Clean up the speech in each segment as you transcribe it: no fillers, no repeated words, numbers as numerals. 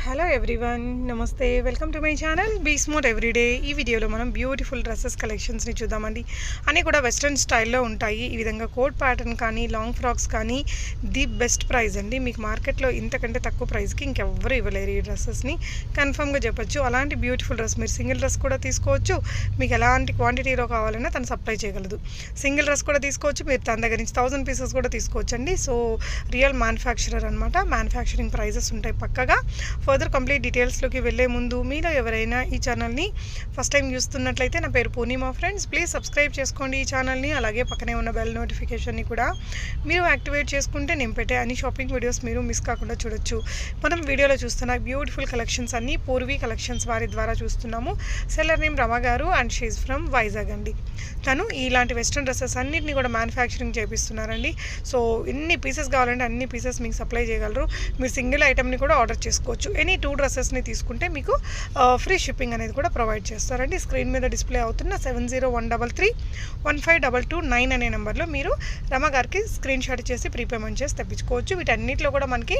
Hello everyone, నమస్తే. Welcome to my channel be smooth everyday. ఈ వీడియోలో మనం బ్యూటిఫుల్ డ్రెస్సెస్ కలెక్షన్స్ని చూద్దామండి. అన్నీ కూడా వెస్ట్రన్ స్టైల్లో ఉంటాయి. ఈ విధంగా కోట్ ప్యాటర్న్ కానీ లాంగ్ ఫ్రాక్స్ కానీ ది బెస్ట్ ప్రైస్ అండి. మీకు మార్కెట్లో ఇంతకంటే తక్కువ ప్రైస్కి ఇంకెవ్వరు ఇవ్వలేరు ఈ డ్రెస్సెస్ని, కన్ఫర్మ్గా చెప్పొచ్చు. అలాంటి బ్యూటిఫుల్ డ్రెస్ మీరు సింగిల్ డ్రెస్ కూడా తీసుకోవచ్చు. మీకు ఎలాంటి క్వాంటిటీలో కావాలన్నా తను సప్లై చేయగలదు. సింగిల్ డ్రెస్ కూడా తీసుకోవచ్చు, మీరు తన దగ్గర నుంచి 1000 పీసెస్ కూడా తీసుకోవచ్చు అండి. సో రియల్ మ్యానుఫ్యాక్చరర్ అనమాట. మ్యానుఫ్యాక్చరింగ్ ప్రైజెస్ ఉంటాయి పక్కగా. ఫర్దర్ కంప్లీట్ డీటెయిల్స్లోకి వెళ్ళే ముందు మీలో ఎవరైనా ఈ ఛానల్ని ఫస్ట్ టైం చూస్తున్నట్లయితే, నా పేరు పూర్ణిమా ఫ్రెండ్స్, ప్లీజ్ సబ్స్క్రైబ్ చేసుకోండి ఈ ఛానల్ని. అలాగే పక్కనే ఉన్న బెల్ నోటిఫికేషన్ని కూడా మీరు యాక్టివేట్ చేసుకుంటే నేను పెట్టే అన్ని షాపింగ్ వీడియోస్ మీరు మిస్ కాకుండా చూడొచ్చు. మనం వీడియోలో చూస్తున్న బ్యూటిఫుల్ కలెక్షన్స్ అన్నీ పూర్వీ కలెక్షన్స్ వారి ద్వారా చూస్తున్నాము. సెల్లర్ నేమ్ రమ గారు అండ్ షీజ్ ఫ్రమ్ వైజాగ్ అండి. తను ఇలాంటి వెస్ట్రన్ డ్రెస్సెస్ అన్నింటినీ కూడా మ్యానుఫ్యాక్చరింగ్ చేపిస్తున్నారండి. సో ఎన్ని పీసెస్ కావాలంటే అన్ని పీసెస్ మీకు సప్లై చేయగలరు. మీరు సింగిల్ ఐటమ్ని కూడా ఆర్డర్ చేసుకోవచ్చు. ఎనీ 2 డ్రెస్సెస్ని తీసుకుంటే మీకు ఫ్రీ షిప్పింగ్ అనేది కూడా ప్రొవైడ్ చేస్తారండి. స్క్రీన్ మీద డిస్ప్లే అవుతున్న 7013315229 అనే నెంబర్లో మీరు రమ గారికి స్క్రీన్ షాట్ చేసి ప్రీపేమెంట్ చేసి తెప్పించుకోవచ్చు. వీటన్నిటిలో కూడా మనకి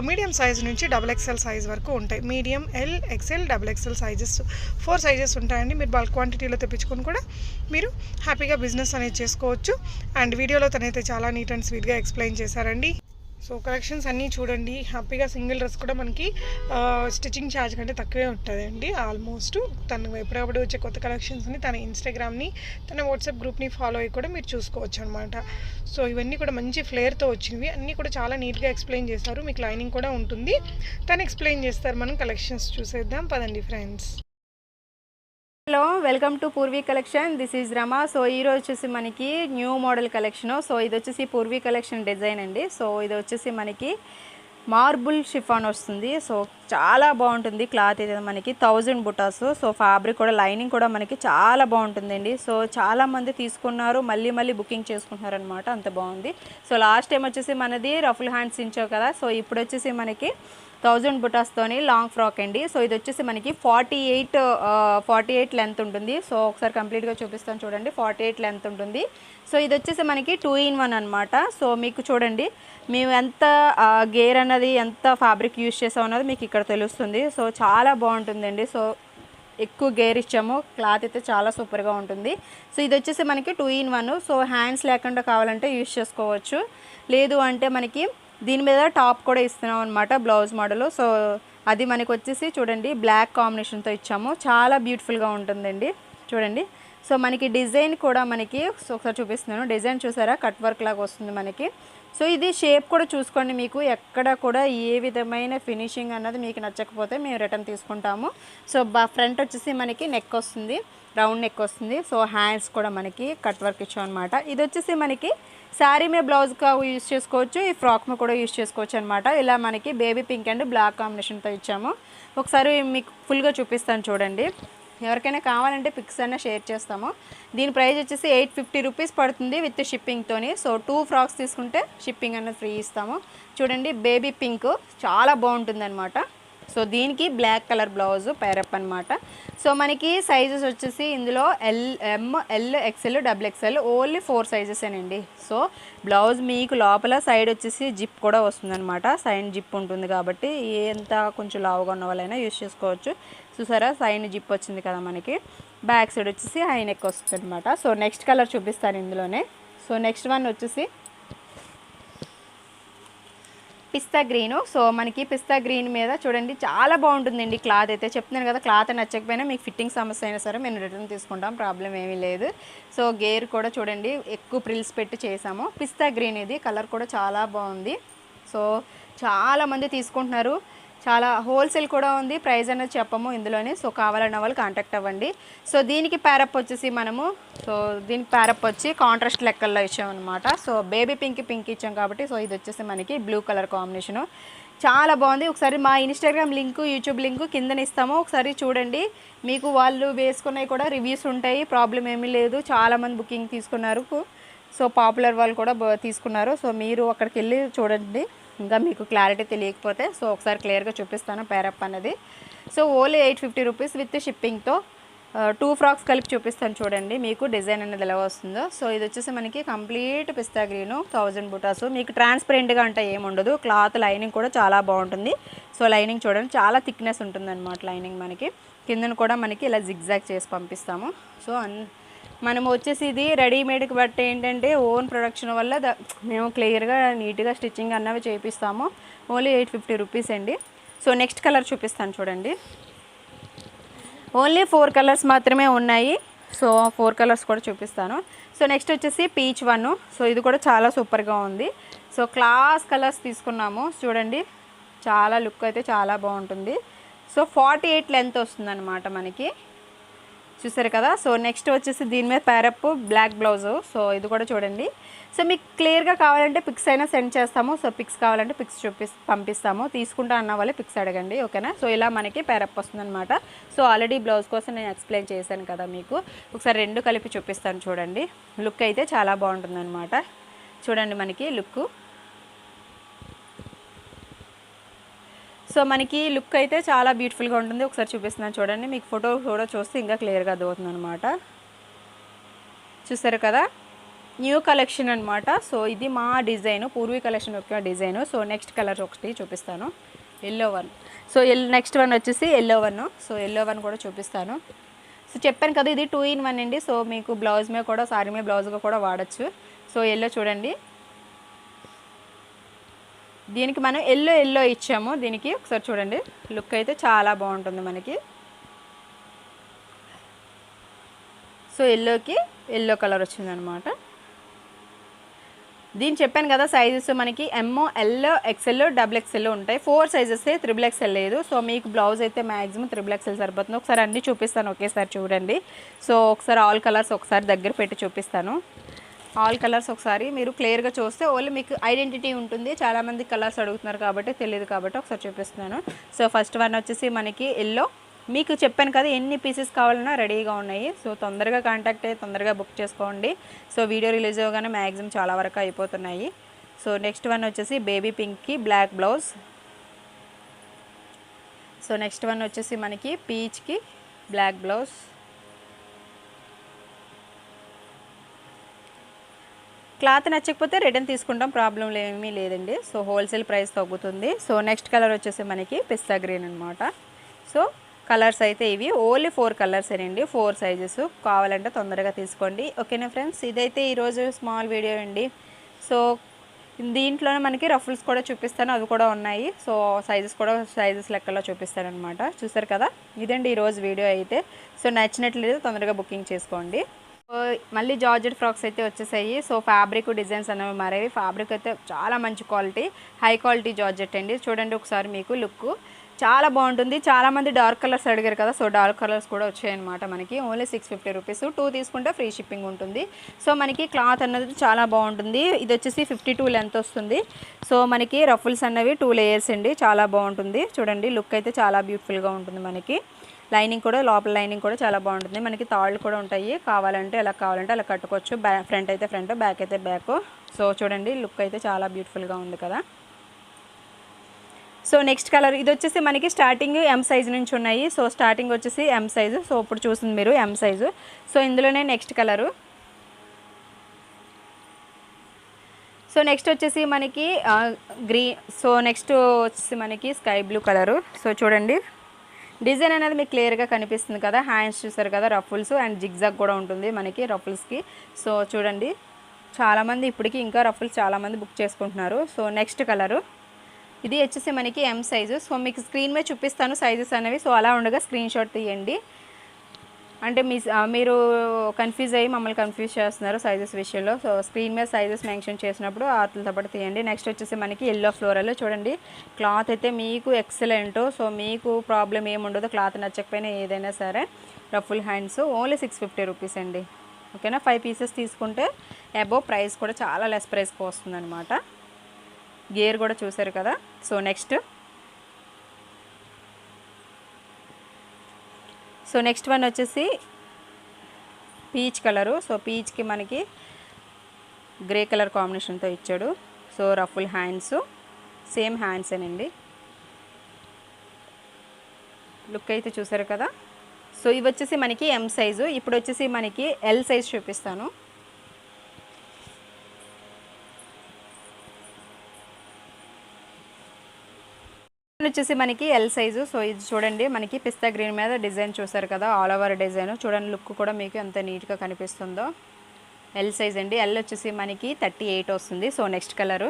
మీడియం సైజ్ నుంచి XXL సైజ్ వరకు ఉంటాయి. Medium, L, XL, XXL sizes 4 sizes ఉంటాయండి. మీరు బల్క్ క్వాంటిటీలో తెప్పించుకొని కూడా మీరు హ్యాపీగా బిజినెస్ అనేది చేసుకోవచ్చు. అండ్ వీడియోలో తనైతే చాలా నీట్ అండ్ స్వీట్గా ఎక్స్ప్లెయిన్ చేశారండి. సో కలెక్షన్స్ అన్నీ చూడండి. హ్యాపీగా సింగిల్ డ్రెస్ కూడా మనకి స్టిచ్చింగ్ ఛార్జ్ కంటే తక్కువే ఉంటుందండి ఆల్మోస్ట్. తను ఎప్పుడప్పుడు వచ్చే కొత్త కలెక్షన్స్ని తన ఇన్స్టాగ్రామ్ని, తన వాట్సాప్ గ్రూప్ని ఫాలో అయ్యి కూడా మీరు చూసుకోవచ్చు అనమాట. సో ఇవన్నీ కూడా మంచి ఫ్లేర్తో వచ్చినవి, అన్నీ కూడా చాలా నీట్గా ఎక్స్ప్లెయిన్ చేస్తారు. మీకు లైనింగ్ కూడా ఉంటుంది, తను ఎక్స్ప్లెయిన్ చేస్తారు. మనం కలెక్షన్స్ చూసేద్దాం పదండి friends. Hello, welcome to Purvi collection. This is Rama. So ఈరోజు వచ్చేసి మనకి న్యూ మోడల్ కలెక్షన్. సో ఇది వచ్చేసి పూర్వీ కలెక్షన్ డిజైన్ అండి. సో ఇది వచ్చేసి మనకి మార్బుల్ షిఫాన్ వస్తుంది. సో చాలా బాగుంటుంది క్లాత్. ఇది మనకి 1000 బుటాస్. సో ఫ్యాబ్రిక్ కూడా, లైనింగ్ కూడా మనకి చాలా బాగుంటుందండి. సో చాలామంది తీసుకున్నారు, మళ్ళీ మళ్ళీ బుకింగ్ చేసుకుంటున్నారు అనమాట, అంత బాగుంది. సో లాస్ట్ టైం వచ్చేసి మనది రఫుల్ హ్యాండ్స్ ఇంచో కదా. సో ఇప్పుడు వచ్చేసి మనకి 1000 బుటాస్తోని లాంగ్ ఫ్రాక్ అండి. సో ఇది వచ్చేసి మనకి 48 లెంత్ ఉంటుంది. సో ఒకసారి కంప్లీట్గా చూపిస్తాను చూడండి. 48 లెంత్ ఉంటుంది. సో ఇది వచ్చేసి మనకి 2 in 1 అనమాట. సో మీకు చూడండి, మేము ఎంత గేర్ అన్నది, ఎంత ఫ్యాబ్రిక్ యూజ్ చేసాం అన్నది మీకు ఇక్కడ తెలుస్తుంది. సో చాలా బాగుంటుందండి. సో ఎక్కువ గేర్ ఇచ్చాము, క్లాత్ అయితే చాలా సూపర్గా ఉంటుంది. సో ఇది వచ్చేసి మనకి 2 in 1. సో హ్యాండ్స్ లేకుండా కావాలంటే యూజ్ చేసుకోవచ్చు, లేదు అంటే మనకి దీని మీద టాప్ కూడా ఇస్తున్నాం అనమాట, బ్లౌజ్ మోడల్. సో అది మనకి వచ్చేసి చూడండి బ్లాక్ కాంబినేషన్తో ఇచ్చాము, చాలా బ్యూటిఫుల్గా ఉంటుందండి. చూడండి, సో మనకి డిజైన్ కూడా మనకి ఒకసారి చూపిస్తున్నాను. డిజైన్ చూసారా, కట్ వర్క్ లాగా వస్తుంది మనకి. సో ఇది షేప్ కూడా చూసుకోండి, మీకు ఎక్కడ కూడా ఏ విధమైన ఫినిషింగ్ అన్నది మీకు నచ్చకపోతే మేము రిటర్న్ తీసుకుంటాము. సో ఫ్రంట్ వచ్చేసి మనకి నెక్ వస్తుంది, రౌండ్ నెక్ వస్తుంది. సో హ్యాండ్స్ కూడా మనకి కట్ వర్క్ ఇచ్చాం అనమాట. ఇది వచ్చేసి మనకి శారీ మీద బ్లౌజ్గా యూజ్ చేసుకోవచ్చు, ఈ ఫ్రాక్ మీద కూడా యూజ్ చేసుకోవచ్చు అనమాట. ఇలా మనకి బేబీ పింక్ అండ్ బ్లాక్ కాంబినేషన్తో ఇచ్చాము. ఒకసారి మీకు ఫుల్గా చూపిస్తాను చూడండి. ఎవరికైనా కావాలంటే పిక్స్ అయినా షేర్ చేస్తాము. దీని ప్రైస్ వచ్చేసి 850 రూపీస్ పడుతుంది విత్ షిప్పింగ్తోని. సో 2 ఫ్రాక్స్ తీసుకుంటే షిప్పింగ్ అనేది ఫ్రీ ఇస్తాము. చూడండి, బేబీ పింక్ చాలా బాగుంటుంది అనమాట. సో దీనికి బ్లాక్ కలర్ బ్లౌజ్ పేరప్ అనమాట. సో మనకి సైజెస్ వచ్చేసి ఇందులో M, L, XL, XXL only 4 సైజెసేనండి. సో బ్లౌజ్ మీకు లోపల సైడ్ వచ్చేసి జిప్ కూడా వస్తుందన్నమాట. సైడ్ జిప్ ఉంటుంది కాబట్టి ఎంత కొంచెం లావుగా ఉన్న వాళ్ళైనా యూజ్ చేసుకోవచ్చు. చూసారా, సైడ్ జిప్ వచ్చింది కదా మనకి. బ్యాక్ సైడ్ వచ్చేసి హై నెక్ వస్తుంది అనమాట. సో నెక్స్ట్ కలర్ చూపిస్తాను ఇందులోనే. సో నెక్స్ట్ వన్ వచ్చేసి పిస్తా గ్రీను. సో మనకి పిస్తా గ్రీన్ మీద చూడండి చాలా బాగుంటుందండి క్లాత్ అయితే. చెప్తున్నాను కదా, క్లాత్ నచ్చకపోయినా మీకు ఫిట్టింగ్ సమస్య అయినా సరే మేము రిటర్న్ తీసుకుంటాం, ప్రాబ్లం ఏమీ లేదు. సో గేర్ కూడా చూడండి ఎక్కువ ప్రిల్స్ పెట్టి చేసాము. పిస్తా గ్రీన్ ఇది కలర్ కూడా చాలా బాగుంది. సో చాలామంది తీసుకుంటున్నారు, చాలా హోల్సేల్ కూడా ఉంది. ప్రైస్ అనేది చెప్పము ఇందులోనే. సో కావాలన్న వాళ్ళు కాంటాక్ట్ అవ్వండి. సో దీనికి ప్యారప్ వచ్చేసి మనము, సో దీనికి ప్యారప్ వచ్చి కాంట్రాస్ట్ లెక్కల్లో ఇచ్చామన్నమాట. సో బేబీ పింక్ ఇచ్చాం కాబట్టి. సో ఇది వచ్చేసి మనకి బ్లూ కలర్ కాంబినేషను, చాలా బాగుంది. ఒకసారి మా ఇన్స్టాగ్రామ్ లింకు, యూట్యూబ్ లింకు కిందన ఇస్తాము, ఒకసారి చూడండి. మీకు వాళ్ళు వేసుకున్నవి కూడా రివ్యూస్ ఉంటాయి, ప్రాబ్లం ఏమీ లేదు. చాలామంది బుకింగ్ తీసుకున్నారు. సో పాపులర్ వాళ్ళు కూడా తీసుకున్నారు. సో మీరు అక్కడికి వెళ్ళి చూడండి, ఇంకా మీకు క్లారిటీ తెలియకపోతే. సో ఒకసారి క్లియర్గా చూపిస్తాను పేరప్ అనేది. సో ఓన్లీ 850 రూపీస్ విత్ షిప్పింగ్తో 2 ఫ్రాక్స్ కలిపి చూపిస్తాను చూడండి మీకు డిజైన్ అనేది ఎలా వస్తుందో. సో ఇది వచ్చేసి మనకి కంప్లీట్ పిస్తా గ్రీను 1000 బుటాస్. మీకు ట్రాన్స్పరెంట్గా అంటే ఏముండదు, క్లాత్ లైనింగ్ కూడా చాలా బాగుంటుంది. సో లైనింగ్ చూడండి చాలా థిక్నెస్ ఉంటుంది అనమాట లైనింగ్. మనకి కిందను కూడా మనకి ఇలా జిగ్జాగ్ చేసి పంపిస్తాము. సో మనం వచ్చేసి ఇది రెడీమేడ్కి బట్టి ఏంటంటే ఓన్ ప్రొడక్షన్ వల్ల మేము క్లియర్గా నీట్గా స్టిచ్చింగ్ అన్నవి చేపిస్తాము. ఓన్లీ 850 రూపీస్ అండి. సో నెక్స్ట్ కలర్ చూపిస్తాను చూడండి. ఓన్లీ 4 కలర్స్ మాత్రమే ఉన్నాయి. సో 4 కలర్స్ కూడా చూపిస్తాను. సో నెక్స్ట్ వచ్చేసి పీచ్ 1. సో ఇది కూడా చాలా సూపర్గా ఉంది. సో క్లాస్ కలర్స్ తీసుకున్నాము చూడండి, చాలా లుక్ అయితే చాలా బాగుంటుంది. సో 48 లెంత్ వస్తుందన్నమాట మనకి, చూసారు కదా. సో నెక్స్ట్ వచ్చేసి దీని మీద ప్యారప్ బ్లాక్ బ్లౌజు. సో ఇది కూడా చూడండి. సో మీకు క్లియర్గా కావాలంటే పిక్స్ అయినా సెండ్ చేస్తాము. సో పిక్స్ కావాలంటే పిక్స్ పంపిస్తాము. తీసుకుంటా అన్న వాళ్ళే పిక్స్ అడగండి, ఓకేనా. సో ఇలా మనకి ప్యారప్ వస్తుందన్నమాట. సో ఆల్రెడీ బ్లౌజ్ కోసం నేను ఎక్స్ప్లెయిన్ చేశాను కదా మీకు, ఒకసారి 2 కలిపి చూపిస్తాను చూడండి. లుక్ అయితే చాలా బాగుంటుందన్నమాట. చూడండి మనకి లుక్. సో మనకి లుక్ అయితే చాలా బ్యూటిఫుల్గా ఉంటుంది. ఒకసారి చూపిస్తున్నాను చూడండి, మీకు ఫోటో కూడా చూస్తే ఇంకా క్లియర్గా అర్థమవుతుంది అనమాట. చూసారు కదా, న్యూ కలెక్షన్ అనమాట. సో ఇది మా డిజైన్, పూర్వీ కలెక్షన్ యొక్క డిజైన్. సో నెక్స్ట్ కలర్ ఒకటి చూపిస్తాను, ఎల్లో 1. సో నెక్స్ట్ వన్ వచ్చేసి ఎల్లో 1. సో ఎల్లో 1 కూడా చూపిస్తాను. సో చెప్పాను కదా ఇది 2 in 1 అండి. సో మీకు బ్లౌజ్ మీద కూడా సారీ మీద బ్లౌజ్గా కూడా వాడచ్చు. సో ఎల్లో చూడండి, దీనికి మనం ఎల్లో ఇచ్చాము దీనికి. ఒకసారి చూడండి, లుక్ అయితే చాలా బాగుంటుంది మనకి. సో ఎల్లోకి ఎల్లో కలర్ వచ్చిందనమాట. దీన్ని చెప్పాను కదా సైజెస్ మనకి MO, L, XL, XXL ఉంటాయి. 4 సైజెస్, XXL లేదు. సో మీకు బ్లౌజ్ అయితే మ్యాక్సిమం XXL సరిపోతుంది. ఒకసారి అన్నీ చూపిస్తాను ఒకేసారి చూడండి. సో ఒకసారి ఆల్ కలర్స్ ఒకసారి దగ్గర పెట్టి చూపిస్తాను. ఆల్ కలర్స్ ఒకసారి మీరు క్లియర్గా చూస్తే ఓన్లీ మీకు ఐడెంటిటీ ఉంటుంది. చాలామంది కలర్స్ అడుగుతున్నారు కాబట్టి తెలియదు కాబట్టి ఒకసారి చూపిస్తున్నాను. సో ఫస్ట్ వన్ వచ్చేసి మనకి ఎల్లో. మీకు చెప్పాను కదా ఎన్ని పీసెస్ కావాలన్నా రెడీగా ఉన్నాయి. సో తొందరగా కాంటాక్ట్ అయ్యి తొందరగా బుక్ చేసుకోండి. సో వీడియో రిలీజ్ అవ్వగానే మ్యాక్సిమం చాలా వరకు అయిపోతున్నాయి. సో నెక్స్ట్ వన్ వచ్చేసి బేబీ పింక్కి black blouse. So next one వచ్చేసి మనకి పీచ్కి బ్లాక్ బ్లౌజ్. క్లాత్ నచ్చకపోతే రిటర్న్ తీసుకుంటాం, ప్రాబ్లం ఏమీ లేదండి. సో హోల్సేల్ ప్రైస్ తగ్గుతుంది. సో నెక్స్ట్ కలర్ వచ్చేసి మనకి పిస్తా గ్రీన్ అనమాట. సో కలర్స్ అయితే ఇవి ఓన్లీ 4 కలర్స్ అండి, 4 సైజెస్. కావాలంటే తొందరగా తీసుకోండి, ఓకేనా ఫ్రెండ్స్. ఇదైతే ఈరోజు స్మాల్ వీడియో అండి. సో దీంట్లోనే మనకి రఫుల్స్ కూడా చూపిస్తాను, అవి కూడా ఉన్నాయి. సో సైజెస్ లెక్కలో చూపిస్తాను అనమాట. చూసారు కదా, ఇదండి ఈరోజు వీడియో అయితే. సో నచ్చినట్లయితే తొందరగా బుకింగ్ చేసుకోండి. మళ్ళీ జార్జెట్ ఫ్రాక్స్ అయితే వచ్చేసాయి. సో ఫ్యాబ్రిక్ డిజైన్స్ అనేవి మారేవి. ఫ్యాబ్రిక్ అయితే చాలా మంచి క్వాలిటీ, హై క్వాలిటీ జార్జెట్ అండి. చూడండి ఒకసారి మీకు లుక్ చాలా బాగుంటుంది. చాలామంది డార్క్ కలర్స్ అడిగారు కదా, సో డార్క్ కలర్స్ కూడా వచ్చాయన్నమాట మనకి. Only 650 rupees. 2 తీసుకుంటే ఫ్రీ షిప్పింగ్ ఉంటుంది. సో మనకి క్లాత్ అన్నది చాలా బాగుంటుంది. ఇది వచ్చేసి 52 లెంత్ వస్తుంది. సో మనకి రఫుల్స్ అన్నవి 2 లేయర్స్ అండి, చాలా బాగుంటుంది. చూడండి లుక్ అయితే చాలా బ్యూటిఫుల్గా ఉంటుంది మనకి. లైనింగ్ కూడా, లోపల లైనింగ్ కూడా చాలా బాగుంటుంది. మనకి తాళ్ళు కూడా ఉంటాయి, కావాలంటే ఎలా కట్టుకోవచ్చు. ఫ్రంట్ అయితే ఫ్రంట్, బ్యాక్ అయితే బ్యాక్. సో చూడండి లుక్ అయితే చాలా బ్యూటిఫుల్గా ఉంది కదా. సో నెక్స్ట్ కలర్ ఇది వచ్చేసి మనకి స్టార్టింగ్ M సైజు నుంచి ఉన్నాయి. సో స్టార్టింగ్ వచ్చేసి M సైజు. సో ఇప్పుడు చూసింది మీరు M సైజు. సో ఇందులోనే నెక్స్ట్ కలరు. సో నెక్స్ట్ వచ్చేసి మనకి గ్రీన్. సో నెక్స్ట్ వచ్చేసి మనకి స్కై బ్లూ కలరు. సో చూడండి డిజైన్ అనేది మీకు క్లియర్గా కనిపిస్తుంది కదా. హ్యాండ్స్ చూసారు కదా, రఫుల్స్ అండ్ జిగ్జాగ్ కూడా ఉంటుంది మనకి రఫుల్స్కి. సో చూడండి చాలామంది ఇప్పటికీ ఇంకా రఫుల్స్ చాలామంది బుక్ చేసుకుంటున్నారు. సో నెక్స్ట్ కలరు ఇది వచ్చేసి మనకి M సైజు. సో మీకు స్క్రీన్ మీద చూపిస్తాను సైజెస్ అనేవి. సో అలా ఉండగా స్క్రీన్ షాట్ తీయండి. అంటే మీరు కన్ఫ్యూజ్ అయ్యి మమ్మల్ని కన్ఫ్యూజ్ చేస్తున్నారు సైజెస్ విషయంలో. సో స్క్రీన్ మీద సైజెస్ మెన్షన్ చేసినప్పుడు వాటితో పాటు తీయండి. నెక్స్ట్ వచ్చేసి మనకి ఎల్లో ఫ్లోరల్. చూడండి క్లాత్ అయితే మీకు ఎక్సలెంట్. సో మీకు ప్రాబ్లం ఏముండదు, క్లాత్ నచ్చకపోయినా ఏదైనా సరే. రఫుల్ హ్యాండ్స్ ఓన్లీ 650 రూపీస్ అండి, ఓకేనా. 5 పీసెస్ తీసుకుంటే అబోవ్ ప్రైస్ కూడా చాలా లెస్ ప్రైస్కి వస్తుంది అనమాట. గేర్ కూడా చూసారు కదా. సో నెక్స్ట్ వన్ వచ్చేసి పీచ్ కలరు. సో పీచ్కి మనకి గ్రే కలర్ కాంబినేషన్తో ఇచ్చాడు. So ruffle hands, same hands అనండి. లుక్ అయితే చూసారు కదా. సో ఇవి వచ్చేసి మనకి ఎం సైజు. ఇప్పుడు వచ్చేసి మనకి ఎల్ సైజ్ చూపిస్తాను. వచ్చేసి మనకి ఎల్ సైజు. సో ఇది చూడండి, మనకి పిస్తా గ్రీన్ మీద డిజైన్ చూసారు కదా, ఆల్ ఓవర్ డిజైన్ చూడండి, లుక్ కూడా మీకు ఎంత నీట్గా కనిపిస్తుందో. ఎల్ సైజ్ అండి. ఎల్ వచ్చేసి మనకి 38 వస్తుంది. So next colour,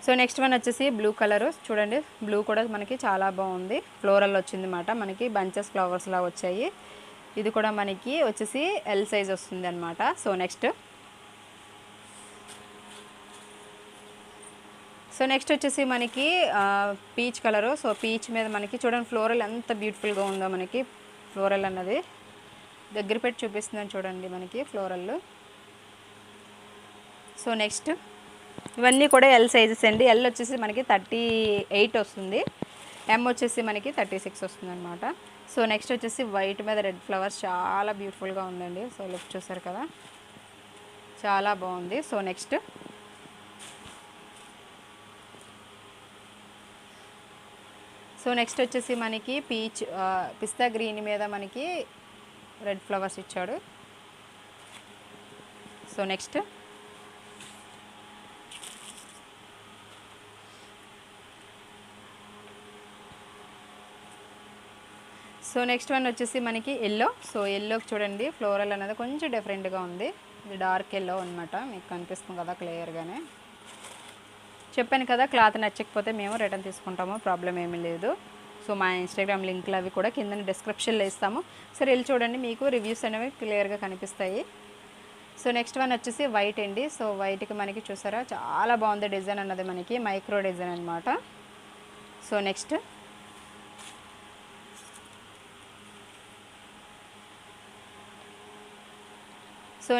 so next one వచ్చేసి బ్లూ కలరు. చూడండి, బ్లూ కూడా మనకి చాలా బాగుంది, ఫ్లోరల్ వచ్చింది అన్నమాట, మనకి బంచెస్ ఫ్లవర్స్ లా వచ్చాయి. ఇది కూడా మనకి వచ్చేసి ఎల్ సైజ్ వస్తుంది అనమాట. సో నెక్స్ట్ వచ్చేసి మనకి పీచ్ కలరు. సో పీచ్ మీద మనకి చూడండి ఫ్లోరల్ ఎంత బ్యూటిఫుల్గా ఉందో, మనకి ఫ్లోరల్ అన్నది దగ్గర పెట్టి చూపిస్తుందని చూడండి మనకి ఫ్లోరల్. సో నెక్స్ట్ ఇవన్నీ కూడా ఎల్ సైజెస్ అండి. ఎల్ వచ్చేసి మనకి 38 వస్తుంది, ఎం వచ్చేసి మనకి 36 వస్తుంది అనమాట. సో నెక్స్ట్ వచ్చేసి వైట్ మీద రెడ్ ఫ్లవర్స్ చాలా బ్యూటిఫుల్గా ఉందండి. సో లుక్ చూసారు కదా, చాలా బాగుంది. సో నెక్స్ట్ వచ్చేసి మనకి పిస్తా గ్రీన్ మీద మనకి రెడ్ ఫ్లవర్స్ ఇచ్చాడు. సో నెక్స్ట్ వన్ వచ్చేసి మనకి ఎల్లో. సో ఎల్లోకి చూడండి ఫ్లోరల్ అనేది కొంచెం డిఫరెంట్గా ఉంది, ఇది డార్క్ ఎల్లో అనమాట, మీకు కనిపిస్తుంది కదా క్లియర్గానే. చెప్పాను కదా, క్లాత్ నచ్చకపోతే మేము రిటర్న్ తీసుకుంటాము, ప్రాబ్లం ఏమీ లేదు. సో మా ఇన్స్టాగ్రామ్ లింక్లు అవి కూడా కింద డిస్క్రిప్షన్లో ఇస్తాము. సరే వెళ్ళి చూడండి, మీకు రివ్యూస్ అనేవి క్లియర్గా కనిపిస్తాయి. సో నెక్స్ట్ వన్ వచ్చేసి వైట్ అండి. సో వైట్కి మనకి చూసారా చాలా బాగుంది డిజైన్ అన్నది, మనకి మైక్రో డిజైన్ అనమాట. సో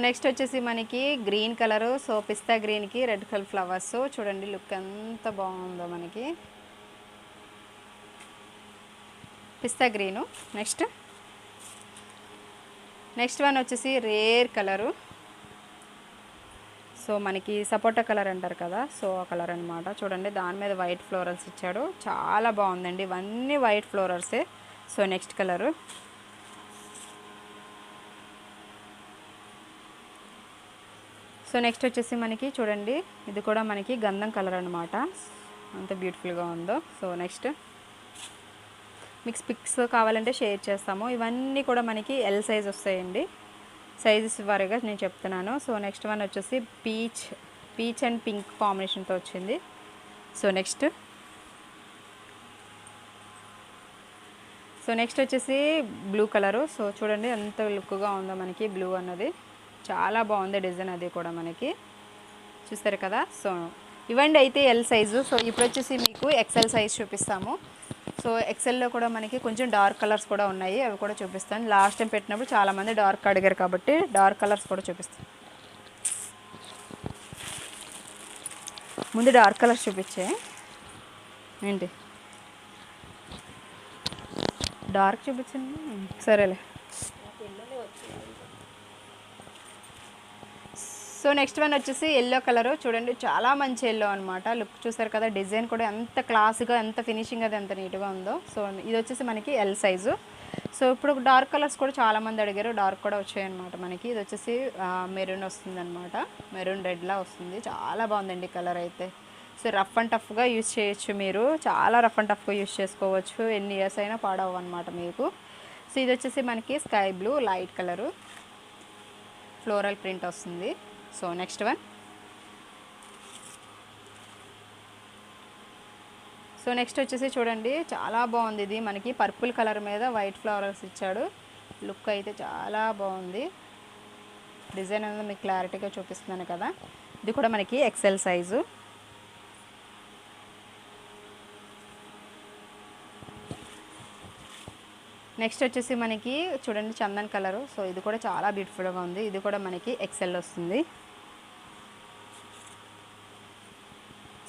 నెక్స్ట్ వచ్చేసి మనకి గ్రీన్ కలరు. సో పిస్తా గ్రీన్కి రెడ్ కలర్ ఫ్లవర్స్ చూడండి, లుక్ ఎంత బాగుందో మనకి పిస్తా గ్రీను. నెక్స్ట్ వన్ వచ్చేసి రేర్ కలరు. సో మనకి సపోటా కలర్ అంటారు కదా, సో ఆ కలర్ అనమాట. చూడండి దాని మీద వైట్ ఫ్లోరల్స్ ఇచ్చాడు, చాలా బాగుందండి, ఇవన్నీ వైట్ ఫ్లోరల్సే. So next colour, so next వచ్చేసి మనకి చూడండి, ఇది కూడా మనకి గంధం కలర్ అనమాట, అంత బ్యూటిఫుల్గా ఉందో. సో నెక్స్ట్ మీకు పిక్స్ కావాలంటే షేర్ చేస్తాము. ఇవన్నీ కూడా మనకి ఎల్ సైజ్ వస్తాయండి, సైజెస్ వారీగా నేను చెప్తున్నాను. సో నెక్స్ట్ వన్ వచ్చేసి పీచ్ అండ్ పింక్ కాంబినేషన్తో వచ్చింది. సో నెక్స్ట్ వచ్చేసి బ్లూ కలరు. సో చూడండి ఎంత లుక్గా ఉందో మనకి బ్లూ అన్నది, చాలా బాగుంది డిజైన్ అది కూడా మనకి చూస్తారు కదా. సో ఇవన్నీ అయితే ఎల్ సైజు. సో ఇప్పుడు వచ్చేసి మీకు ఎక్సెల్ సైజ్ చూపిస్తాము. సో ఎక్సెల్లో కూడా మనకి కొంచెం డార్క్ కలర్స్ కూడా ఉన్నాయి, అవి కూడా చూపిస్తాను. లాస్ట్ టైం పెట్టినప్పుడు చాలామంది డార్క్ అడిగారు కాబట్టి డార్క్ కలర్స్ కూడా చూపిస్తాను. ముందు డార్క్ కలర్స్ చూపించే ఏంటి, డార్క్ చూపించండి సరేలే. సో నెక్స్ట్ వన్ వచ్చేసి ఎల్లో కలరు. చూడండి చాలా మంచి ఎల్లో అనమాట, లుక్ చూసారు కదా, డిజైన్ కూడా ఎంత క్లాస్గా ఎంత ఫినిషింగ్ అది ఎంత నీట్గా ఉందో. సో ఇది వచ్చేసి మనకి ఎల్ సైజు. సో ఇప్పుడు డార్క్ కలర్స్ కూడా చాలామంది అడిగారు, డార్క్ కూడా వచ్చాయన్నమాట మనకి. ఇది వచ్చేసి మెరూన్ వస్తుంది అనమాట, మెరూన్ రెడ్లా వస్తుంది, చాలా బాగుందండి కలర్ అయితే. సో రఫ్ అండ్ టఫ్గా యూజ్ చేయొచ్చు మీరు, చాలా రఫ్ అండ్ టఫ్గా యూజ్ చేసుకోవచ్చు, ఎన్ని ఇయర్స్ అయినా పాడవు అనమాట మీకు. సో ఇది వచ్చేసి మనకి sky blue light colour, floral print వస్తుంది. సో నెక్స్ట్ వన్ వచ్చేసి చూడండి చాలా బాగుంది, ఇది మనకి పర్పుల్ కలర్ మీద వైట్ ఫ్లవర్స్ ఇచ్చాడు, లుక్ అయితే చాలా బాగుంది, డిజైన్ అనేది మీకు క్లారిటీగా చూపిస్తున్నాను కదా. ఇది కూడా మనకి ఎక్సెల్ సైజు. నెక్స్ట్ వచ్చేసి మనకి చూడండి చందన్ కలరు. సో ఇది కూడా చాలా బ్యూటిఫుల్గా ఉంది, ఇది కూడా మనకి ఎక్సెల్ వస్తుంది.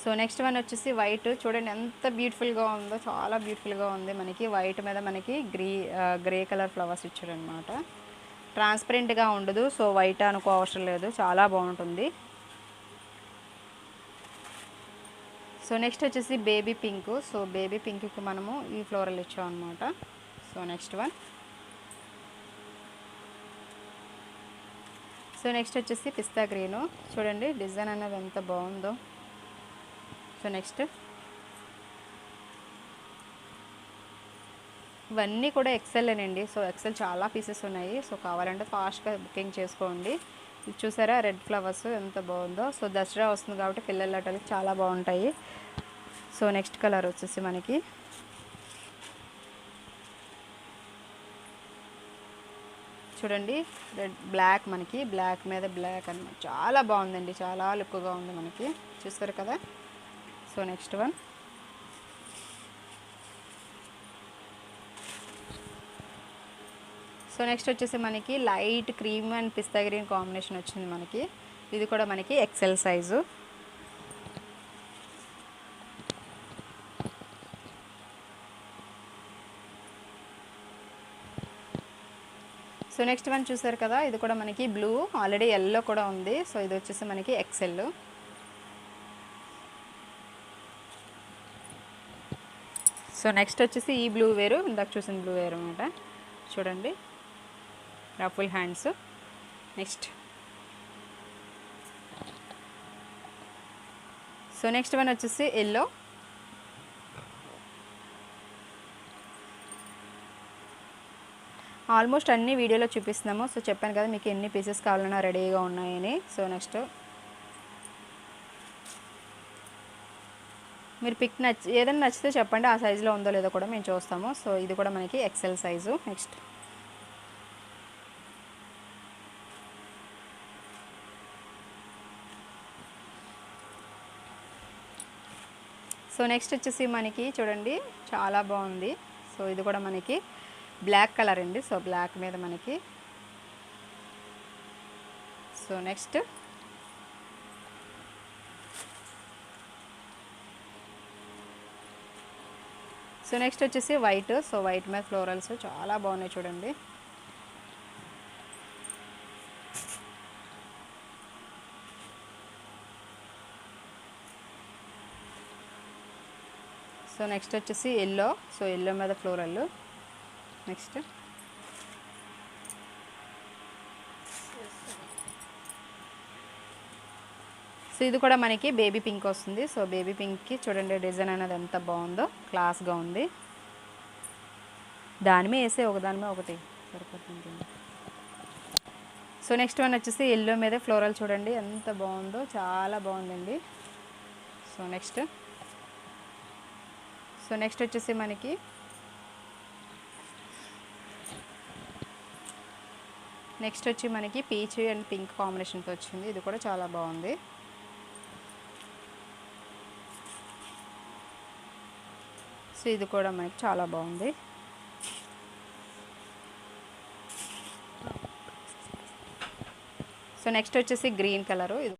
సో నెక్స్ట్ వన్ వచ్చేసి వైట్. చూడండి ఎంత బ్యూటిఫుల్గా ఉందో, చాలా బ్యూటిఫుల్గా ఉంది మనకి. వైట్ మీద మనకి గ్రే కలర్ ఫ్లవర్స్ ఇచ్చాడు అనమాట, ట్రాన్స్పరెంట్గా ఉండదు. సో వైట్ అనుకో అవసరం లేదు, చాలా బాగుంటుంది. సో నెక్స్ట్ వచ్చేసి బేబీ పింక్. సో బేబీ పింక్కి మనము ఈ ఫ్లోరల్ ఇచ్చాం అనమాట. So next one. So next వచ్చేసి పిస్తా గ్రీను. చూడండి డిజైన్ అనేది ఎంత బాగుందో. సో నెక్స్ట్ ఇవన్నీ కూడా ఎక్సెల్లేనండి. సో ఎక్సెల్ చాలా పీసెస్ ఉన్నాయి. సో కావాలంటే ఫాస్ట్గా బుకింగ్ చేసుకోండి. ఇది చూసారా రెడ్ ఫ్లవర్స్ ఎంత బాగుందో. సో దసరా వస్తుంది కాబట్టి పిల్లల ఆటలకి చాలా బాగుంటాయి. సో నెక్స్ట్ కలర్ వచ్చేసి మనకి చూడండి రెడ్ బ్లాక్, మనకి బ్లాక్ మీద బ్లాక్ అన్నమాట. చాలా బాగుందండి, చాలా లుక్గా ఉంది మనకి, చూస్తారు కదా. So next one. So next వచ్చేసి మనకి light cream and pista green combination వచ్చింది మనకి. ఇది కూడా మనకి XL size. So next one చూసారు కదా, ఇది కూడా మనకి బ్లూ, ఆల్రెడీ ఎల్లో కూడా ఉంది. సో ఇది వచ్చేసి మనకి ఎక్సెల్. సో నెక్స్ట్ వచ్చేసి ఈ బ్లూ వేరు, ఇందాక చూసిన బ్లూ వేరు అనమాట. చూడండి ruffle hands. Next so next one వచ్చేసి ఎల్లో. ఆల్మోస్ట్ అన్ని వీడియోలో చూపిస్తున్నాము. సో చెప్పాను కదా మీకు ఎన్ని పీసెస్ కావాలన్నా రెడీగా ఉన్నాయని. సో నెక్స్ట్ మీరు పిక్ ఏదైనా నచ్చితే చెప్పండి, ఆ సైజులో ఉందో లేదో కూడా మేము చూస్తాము. సో ఇది కూడా మనకి XL size. Next so next వచ్చేసి మనకి చూడండి చాలా బాగుంది. సో ఇది కూడా మనకి బ్లాక్ కలర్ అండి. సో బ్లాక్ మీద మనకి. సో నెక్స్ట్ వచ్చేసి వైట్. సో వైట్ మీద ఫ్లోరల్స్ చాలా బాగున్నాయి చూడండి. సో నెక్స్ట్ వచ్చేసి ఎల్లో. సో ఎల్లో మీద ఫ్లోరల్. నెక్స్ట్ సో ఇది కూడా మనకి బేబీ పింక్ వస్తుంది. సో బేబీ పింక్కి చూడండి డిజైన్ అనేది ఎంత బాగుందో, క్లాస్గా ఉంది. దాని మీద వేసే ఒకదాని మీద ఒకటి సరిపోతుంది. సో నెక్స్ట్ వన్ వచ్చేసి ఎల్లో మీద ఫ్లోరల్ చూడండి ఎంత బాగుందో, చాలా బాగుందండి. సో నెక్స్ట్ వచ్చేసి మనకి పీచ్ అండ్ పింక్ కాంబినేషన్తో వచ్చింది. ఇది కూడా చాలా బాగుంది. సో ఇది కూడా మనకి చాలా బాగుంది. సో నెక్స్ట్ వచ్చేసి గ్రీన్ కలరు. ఇది